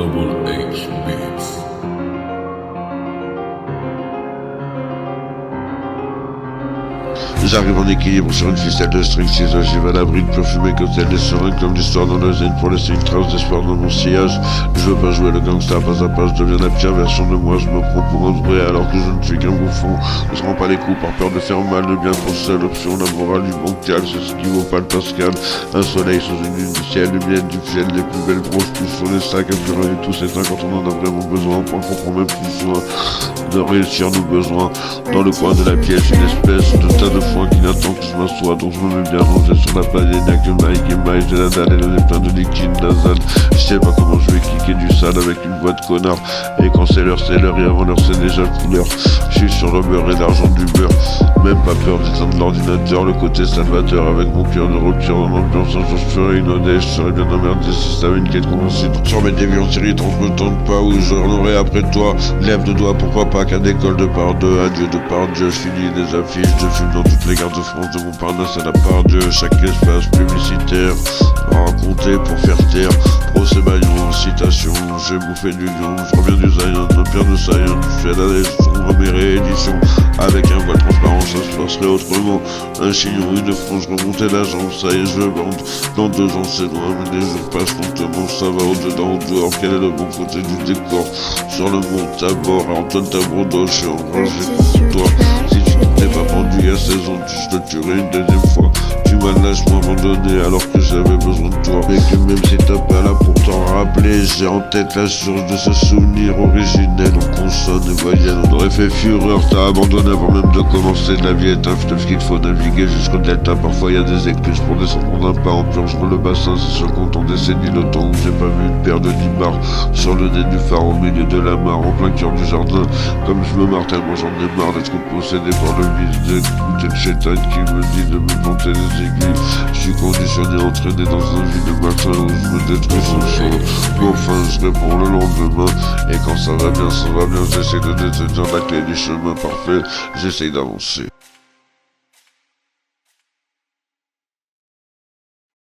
Double H Beats. J'arrive en équilibre sur une ficelle de string, si ogives à l'abri de pur fumée que tel des seringues, comme l'histoire dans le zen pour laisser une trace d'espoir dans mon sillage. Je veux pas jouer le gangster, pas à pas, je deviens la pire version de moi, je me prends pour un vrai alors que je ne suis qu'un bouffon. Je rends pas les coups par peur de faire mal, de bien pour seule option, la morale du bancal, c'est ce qui vaut pas le Pascal. Un soleil sous une lune du ciel, les miennes du ciel, les plus belles grosses poussent sur les sacs, à plus rien et tout s'éteint quand on en a vraiment besoin, on comprend même plus soin de réussir nos besoins. Dans le coin de la pièce, une espèce de tas de foin qui n'attend que je m'assois, donc je me mets bien rangé sur la plage, il n'y a que Mike et Mike, j'ai la dalle et le nez plein de liquide nasal. Je sais pas comment je vais kicker du sale avec une voix de connard, et quand c'est l'heure, et avant l'heure c'est déjà couleur. Je suis sur le beurre et l'argent du beurre, même pas peur d'éteindre l'ordinateur, le côté salvateur avec mon cœur de rupture dans l'ambiance. Un jour je ferai une ode, je serais bien emmerdé si ça avait une quête convencible. Sur mes déviances irritantes, je me tente pas où j'en aurai après toi. Lève de doigts, pourquoi pas qu'à d'école de par deux, adieu de par Dieu, je finis des affiches de films dans toutes les gares de France, de Montparnasse à la part Dieu. Chaque espace publicitaire raconté pour faire taire. Procès Bayon, citation, j'ai bouffé du lion, je reviens du Zion, le pire de Zion, je fais la lettre, mes rééditions. Avec un voile transparent, ça se passerait autrement. Un chignon, une frange, remonter la jambe, ça y est, je bande. Dans 2 ans, c'est loin, mais les jours passent lentement, ça va au-dedans, au dehors. Quel est le bon côté du décor? Sur le mont Tabor, Antoine Tabrodo, je suis enragé contre toi. Si tu ne t'es pas pendu il y a 16 ans, je te tuerai une deuxième fois. Tu m'as lâchement abandonné alors que j'avais besoin de toi. Mais que même si t'as pas là pour t'en rappeler, j'ai en tête la source de ce souvenir originel en consonne et voyelle. On aurait fait fureur, t'as abandonné avant même de commencer. La vie est un fleuve qu'il faut naviguer jusqu'au delta. Parfois y a des écluses pour descendre d'un pas en plonge dans le bassin. C'est ce compte en décennie, le temps où j'ai pas vu une paire de nibards sur le nez du phare au milieu de la mare, en plein cœur du jardin. Comme je me marre tellement j'en ai marre d'être possédé par le vice, d'écouter le chétan qui me dit de me monter les aiguilles. Je suis conditionné, entraîné dans un vide de matin où je me détruis sans chaud. Mais enfin je réponds le lendemain, et quand ça va bien, j'essaie de détenir la clé du chemin parfait, j'essaie d'avancer.